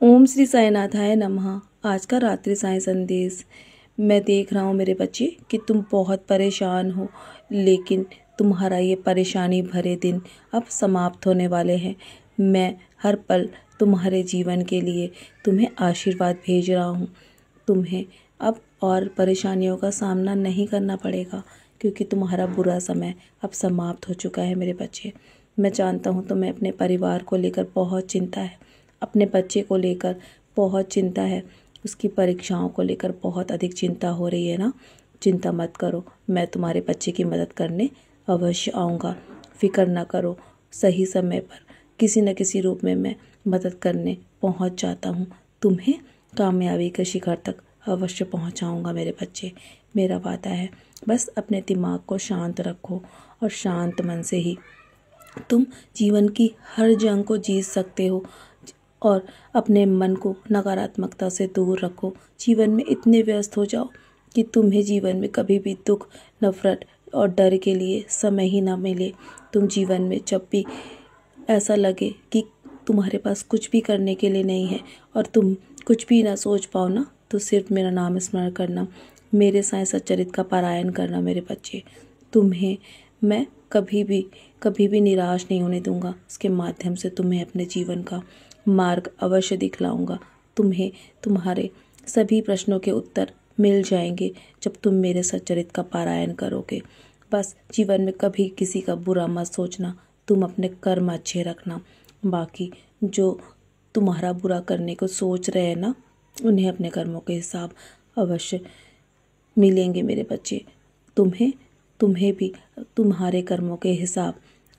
ओम श्री साईनाथाय नमः। आज का रात्रि साईं संदेश। मैं देख रहा हूँ मेरे बच्चे कि तुम बहुत परेशान हो, लेकिन तुम्हारा ये परेशानी भरे दिन अब समाप्त होने वाले हैं। मैं हर पल तुम्हारे जीवन के लिए तुम्हें आशीर्वाद भेज रहा हूँ। तुम्हें अब और परेशानियों का सामना नहीं करना पड़ेगा, क्योंकि तुम्हारा बुरा समय अब समाप्त हो चुका है मेरे बच्चे। मैं जानता हूँ तुम्हें अपने परिवार को लेकर बहुत चिंता है, अपने बच्चे को लेकर बहुत चिंता है, उसकी परीक्षाओं को लेकर बहुत अधिक चिंता हो रही है ना। चिंता मत करो, मैं तुम्हारे बच्चे की मदद करने अवश्य आऊँगा। फिक्र ना करो, सही समय पर किसी न किसी रूप में मैं मदद करने पहुँच जाता हूँ। तुम्हें कामयाबी के शिखर तक अवश्य पहुँचाऊँगा मेरे बच्चे, मेरा वादा है। बस अपने दिमाग को शांत रखो और शांत मन से ही तुम जीवन की हर जंग को जीत सकते हो। और अपने मन को नकारात्मकता से दूर रखो। जीवन में इतने व्यस्त हो जाओ कि तुम्हें जीवन में कभी भी दुख, नफरत और डर के लिए समय ही ना मिले। तुम जीवन में जब भी ऐसा लगे कि तुम्हारे पास कुछ भी करने के लिए नहीं है और तुम कुछ भी ना सोच पाओ ना, तो सिर्फ मेरा नाम स्मरण करना, मेरे साईं सच्चरित्र का पारायण करना मेरे बच्चे। तुम्हें मैं कभी भी निराश नहीं होने दूंगा। इसके माध्यम से तुम्हें अपने जीवन का मार्ग अवश्य दिखलाऊंगा। तुम्हें तुम्हारे सभी प्रश्नों के उत्तर मिल जाएंगे जब तुम मेरे सच्चरित्र का पारायण करोगे। बस जीवन में कभी किसी का बुरा मत सोचना, तुम अपने कर्म अच्छे रखना। बाकी जो तुम्हारा बुरा करने को सोच रहे हैं ना, उन्हें अपने कर्मों के हिसाब अवश्य मिलेंगे मेरे बच्चे। तुम्हें भी तुम्हारे कर्मों के हिसाब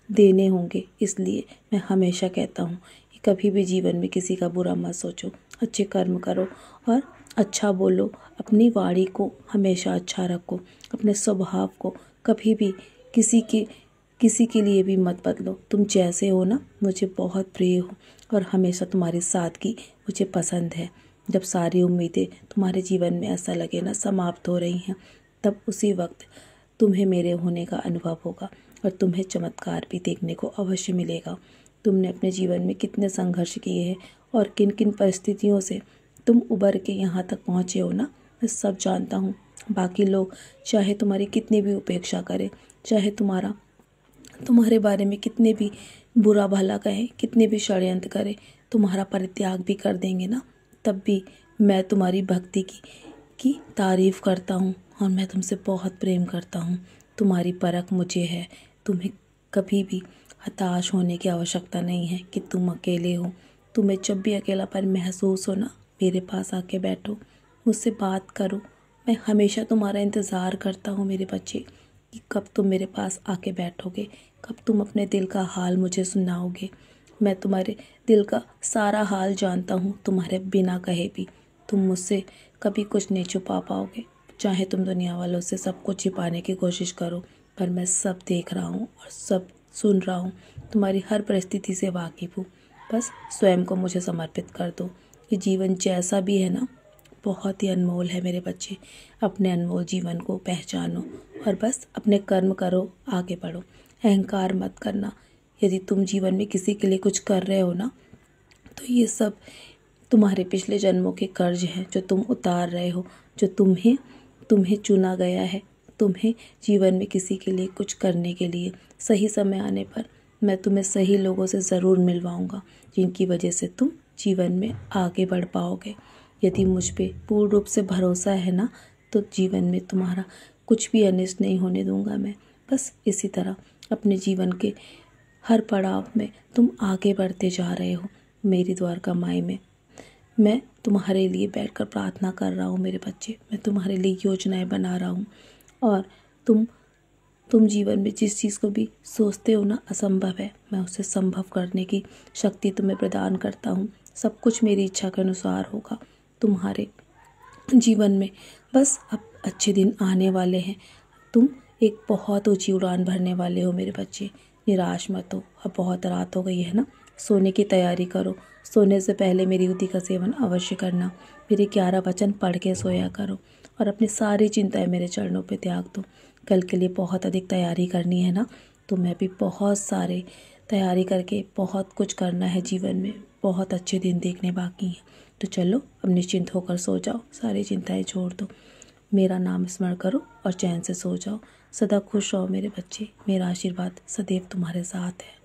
देने होंगे। इसलिए मैं हमेशा कहता हूँ कि कभी भी जीवन में किसी का बुरा मत सोचो, अच्छे कर्म करो और अच्छा बोलो। अपनी वाणी को हमेशा अच्छा रखो, अपने स्वभाव को कभी भी किसी के लिए भी मत बदलो। तुम जैसे हो ना, मुझे बहुत प्रिय हो और हमेशा तुम्हारे सादगी मुझे पसंद है। जब सारी उम्मीदें तुम्हारे जीवन में ऐसा लगे ना समाप्त हो रही हैं, तब उसी वक्त तुम्हें मेरे होने का अनुभव होगा और तुम्हें चमत्कार भी देखने को अवश्य मिलेगा। तुमने अपने जीवन में कितने संघर्ष किए हैं और किन किन परिस्थितियों से तुम उबर के यहाँ तक पहुँचे हो ना, मैं सब जानता हूँ। बाकी लोग चाहे तुम्हारी कितनी भी उपेक्षा करें, चाहे तुम्हारे बारे में कितने भी बुरा भला कहें, कितने भी षड्यंत्र करें, तुम्हारा परित्याग भी कर देंगे ना, तब भी मैं तुम्हारी भक्ति की तारीफ़ करता हूँ और मैं तुमसे बहुत प्रेम करता हूँ। तुम्हारी परख मुझे है। तुम्हें कभी भी हताश होने की आवश्यकता नहीं है कि तुम अकेले हो। तुम्हें जब भी अकेलापन महसूस हो ना, मेरे पास आके बैठो, मुझसे बात करो। मैं हमेशा तुम्हारा इंतज़ार करता हूँ मेरे बच्चे कि कब तुम मेरे पास आके बैठोगे, कब तुम अपने दिल का हाल मुझे सुनाओगे। मैं तुम्हारे दिल का सारा हाल जानता हूँ, तुम्हारे बिना कहे भी। तुम मुझसे कभी कुछ नहीं छुपा पाओगे, चाहे तुम दुनिया वालों से सब कुछ छिपाने की कोशिश करो, पर मैं सब देख रहा हूँ और सब सुन रहा हूँ। तुम्हारी हर परिस्थिति से वाकिफ़ हूँ। बस स्वयं को मुझे समर्पित कर दो। ये जीवन जैसा भी है ना, बहुत ही अनमोल है मेरे बच्चे। अपने अनमोल जीवन को पहचानो और बस अपने कर्म करो, आगे बढ़ो। अहंकार मत करना। यदि तुम जीवन में किसी के लिए कुछ कर रहे हो ना, तो ये सब तुम्हारे पिछले जन्मों के कर्ज हैं जो तुम उतार रहे हो, जो तुम्हें चुना गया है। तुम्हें जीवन में किसी के लिए कुछ करने के लिए सही समय आने पर मैं तुम्हें सही लोगों से ज़रूर मिलवाऊंगा, जिनकी वजह से तुम जीवन में आगे बढ़ पाओगे। यदि मुझ पे पूर्ण रूप से भरोसा है ना, तो जीवन में तुम्हारा कुछ भी अनिष्ट नहीं होने दूंगा मैं। बस इसी तरह अपने जीवन के हर पड़ाव में तुम आगे बढ़ते जा रहे हो। मेरी द्वारका माई में मैं तुम्हारे लिए बैठकर प्रार्थना कर रहा हूँ मेरे बच्चे। मैं तुम्हारे लिए योजनाएं बना रहा हूँ और तुम जीवन में जिस चीज़ को भी सोचते हो ना असंभव है, मैं उसे संभव करने की शक्ति तुम्हें प्रदान करता हूँ। सब कुछ मेरी इच्छा के अनुसार होगा तुम्हारे जीवन में। बस अब अच्छे दिन आने वाले हैं। तुम एक बहुत ऊंची उड़ान भरने वाले हो मेरे बच्चे। निराश मत हो। अब बहुत रात हो गई है ना, सोने की तैयारी करो। सोने से पहले मेरी युति का सेवन अवश्य करना। मेरे 11 वचन पढ़ के सोया करो और अपनी सारी चिंताएं मेरे चरणों पे त्याग दो। कल के लिए बहुत अधिक तैयारी करनी है ना, तो मैं भी बहुत सारे तैयारी करके बहुत कुछ करना है जीवन में, बहुत अच्छे दिन देखने बाकी हैं। तो चलो अब निश्चिंत होकर सो जाओ, सारी चिंताएं छोड़ दो, मेरा नाम स्मरण करो और चैन से सो जाओ। सदा खुश रहो मेरे बच्चे, मेरा आशीर्वाद सदैव तुम्हारे साथ है।